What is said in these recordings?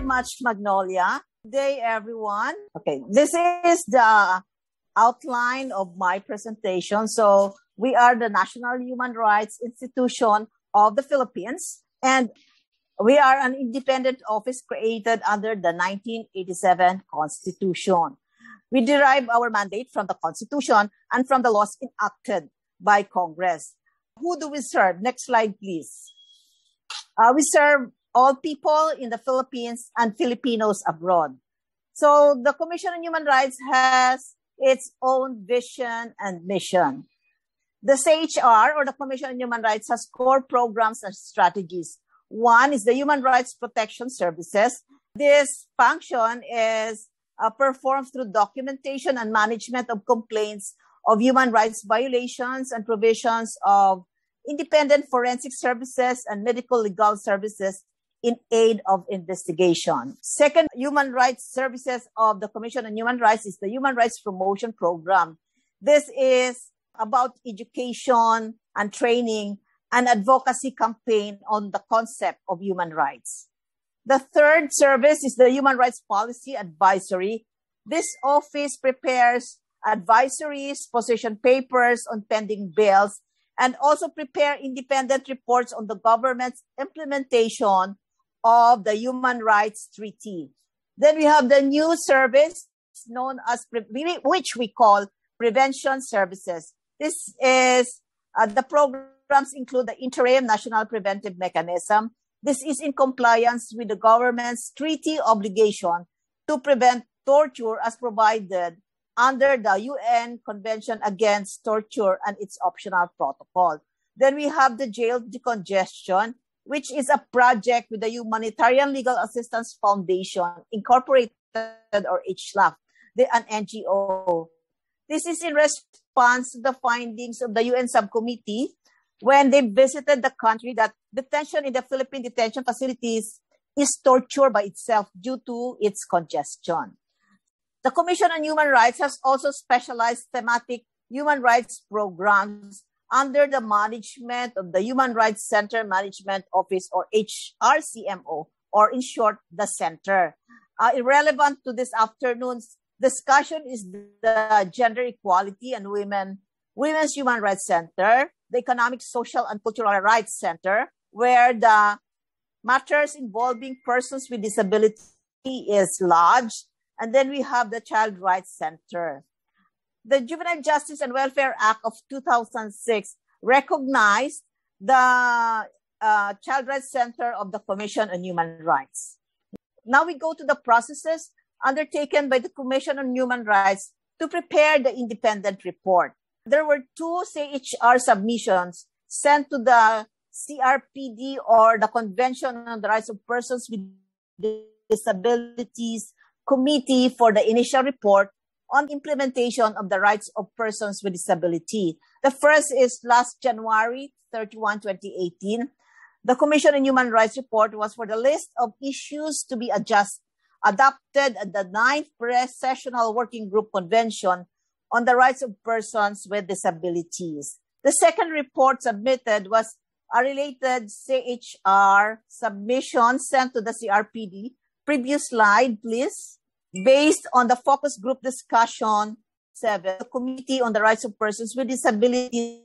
Much, Magnolia. Good day, everyone. Okay, this is the outline of my presentation. So we are the National Human Rights Institution of the Philippines, and we are an independent office created under the 1987 Constitution. We derive our mandate from the Constitution and from the laws enacted by Congress. Who do we serve? Next slide, please. We serve all people in the Philippines and Filipinos abroad. So the Commission on Human Rights has its own vision and mission. The CHR, or the Commission on Human Rights, has core programs and strategies. One is the Human Rights Protection Services. This function is performed through documentation and management of complaints of human rights violations and provisions of independent forensic services and medical legal services in aid of investigation. Second, human rights services of the Commission on Human Rights is the Human Rights Promotion Program. This is about education and training and advocacy campaign on the concept of human rights. The third service is the Human Rights Policy Advisory. This office prepares advisories, position papers on pending bills, and also prepare independent reports on the government's implementation of the Human Rights Treaty. Then we have the new service known as, which we call Prevention Services. This is, the programs include the Interim National Preventive Mechanism. This is in compliance with the government's treaty obligation to prevent torture as provided under the UN Convention Against Torture and its optional protocol. Then we have the jail decongestion, which is a project with the Humanitarian Legal Assistance Foundation, Incorporated, or HLAF, an NGO. This is in response to the findings of the UN subcommittee when they visited the country that detention in the Philippine detention facilities is torture by itself due to its congestion. The Commission on Human Rights has also specialized thematic human rights programs under the management of the Human Rights Center Management Office, or HRCMO, or in short, the Center. Irrelevant to this afternoon's discussion is the Gender Equality and Women's Human Rights Center, the Economic, Social, and Cultural Rights Center, where the matters involving persons with disability is lodged. And then we have the Child Rights Center. The Juvenile Justice and Welfare Act of 2006 recognized the Child Rights Center of the Commission on Human Rights. Now we go to the processes undertaken by the Commission on Human Rights to prepare the independent report. There were 2 CHR submissions sent to the CRPD, or the Convention on the Rights of Persons with Disabilities Committee, for the initial report on implementation of the rights of persons with disability. The first is last January 31, 2018. The Commission on Human Rights report was for the list of issues to be adopted at the 9th Pre-Sessional Working Group Convention on the Rights of Persons with Disabilities. The second report submitted was a related CHR submission sent to the CRPD. Previous slide, please. Based on the focus group discussion 7, the Committee on the Rights of Persons with Disabilities,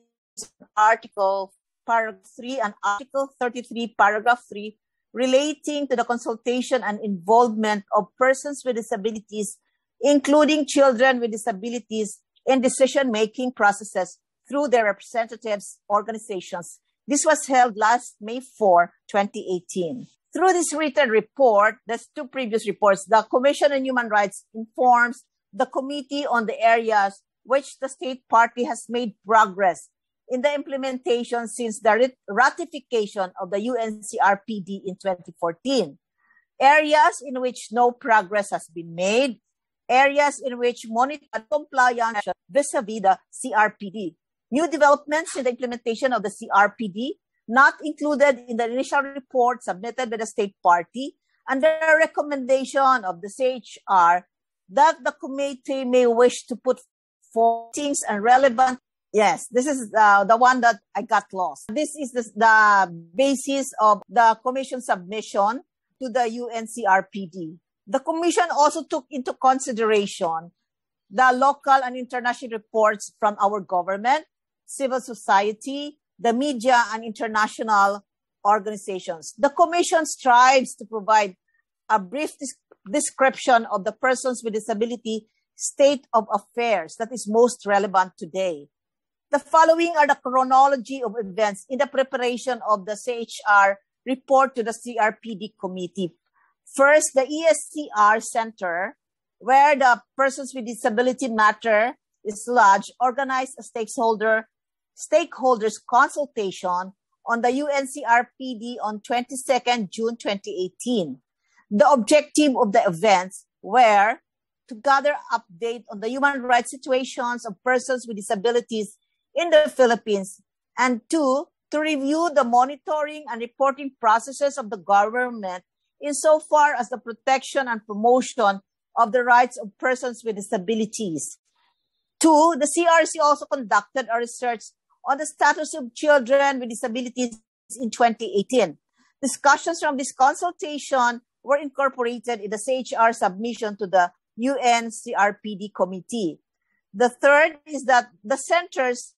Article Paragraph 3 and Article 33, Paragraph 3, relating to the consultation and involvement of persons with disabilities, including children with disabilities, in decision-making processes through their representatives' organizations. This was held last May 4, 2018. Through this written report, there's 2 previous reports, the Commission on Human Rights informs the committee on the areas which the state party has made progress in the implementation since the ratification of the UNCRPD in 2014. Areas in which no progress has been made areas in which monitor compliance vis-a-vis the CRPD. New developments in the implementation of the CRPD, not included in the initial report submitted by the state party, and the recommendation of the CHR that the committee may wish to put forward things and relevant. Yes, this is the one that I got lost. This is the basis of the commission submission to the UNCRPD. The commission also took into consideration the local and international reports from our government, civil society, the media, and international organizations. The commission strives to provide a brief description of the persons with disability state of affairs that is most relevant today. The following are the chronology of events in the preparation of the CHR report to the CRPD Committee. First, the ESCR Center, where the persons with disability matter is lodged, organized a stakeholders consultation on the UNCRPD on 22nd June 2018. The objective of the events were to gather update on the human rights situations of persons with disabilities in the Philippines, and two, to review the monitoring and reporting processes of the government insofar as the protection and promotion of the rights of persons with disabilities. Two, the CRC also conducted a research on the status of children with disabilities in 2018. Discussions from this consultation were incorporated in the CHR submission to the UNCRPD Committee. The third is that the centers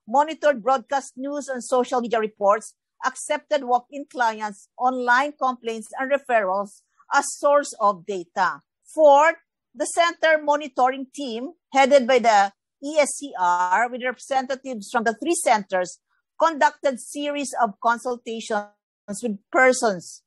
monitored broadcast news and social media reports, accepted walk-in clients, online complaints, and referrals as source of data. Fourth, the center monitoring team, headed by the ESCR with representatives from the three centers, conducted series of consultations with persons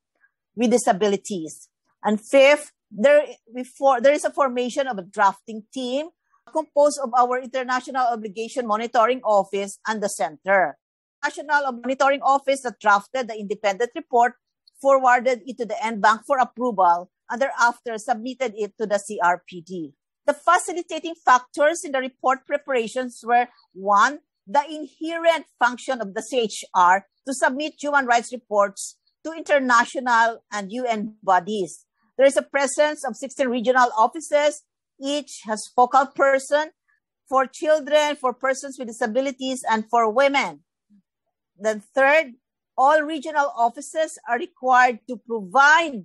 with disabilities. And fifth, there is a formation of a drafting team composed of our International Obligation Monitoring Office and the Center. National Monitoring Office that drafted the independent report, forwarded it to the NBank for approval, and thereafter submitted it to the CRPD. The facilitating factors in the report preparations were: one, the inherent function of the CHR to submit human rights reports to international and UN bodies. There is a presence of 16 regional offices. Each has focal person for children, for persons with disabilities, and for women. Then third, all regional offices are required to provide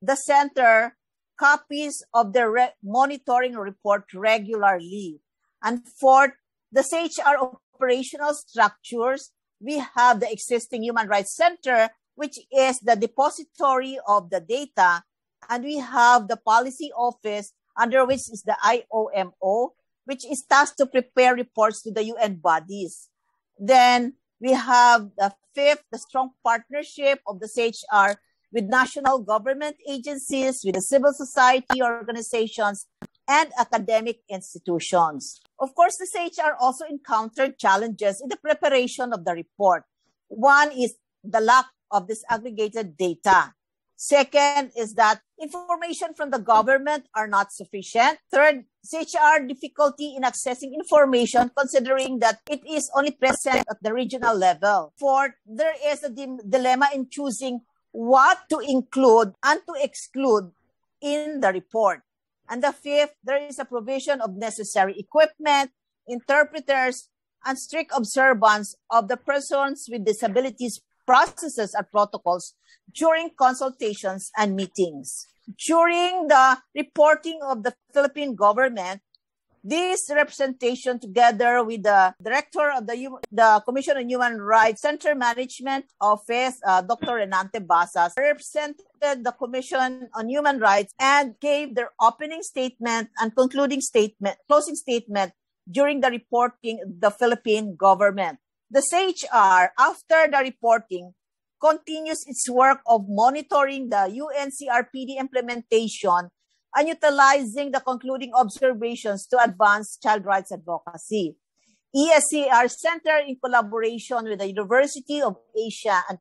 the center copies of the monitoring report regularly. And fourth, the CHR operational structures. We have the existing Human Rights Center, which is the depository of the data, and we have the policy office, under which is the IOMO, which is tasked to prepare reports to the UN bodies. Then we have the fifth, the strong partnership of the CHR with national government agencies, with the civil society organizations, and academic institutions. Of course, the CHR also encountered challenges in the preparation of the report. One is the lack of disaggregated data. Second is that information from the government are not sufficient. Third, CHR difficulty in accessing information considering that it is only present at the regional level. Fourth, there is a dilemma in choosing what to include and to exclude in the report. And the fifth, there is a provision of necessary equipment, interpreters, and strict observance of the persons with disabilities processes and protocols during consultations and meetings. During the reporting of the Philippine government, this representation, together with the director of the Commission on Human Rights Center Management Office, Dr. Renante Basas, represented the Commission on Human Rights and gave their opening statement and closing statement during the reporting of the Philippine government. The CHR, after the reporting, continues its work of monitoring the UNCRPD implementation and utilizing the concluding observations to advance child rights advocacy. ESCR Center, in collaboration with the University of Asia and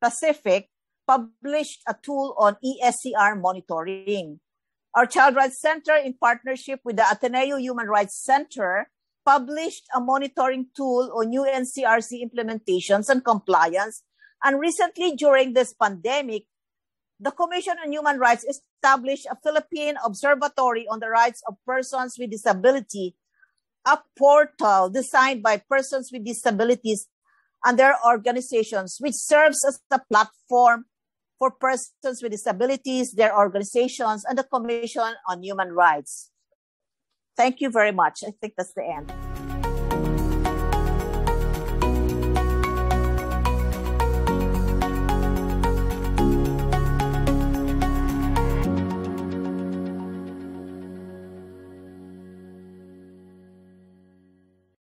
Pacific, published a tool on ESCR monitoring. Our Child Rights Center, in partnership with the Ateneo Human Rights Center, published a monitoring tool on UNCRC implementations and compliance. And recently, during this pandemic, the Commission on Human Rights established a Philippine Observatory on the Rights of Persons with Disability, a portal designed by persons with disabilities and their organizations, which serves as a platform for persons with disabilities, their organizations, and the Commission on Human Rights. Thank you very much. I think that's the end.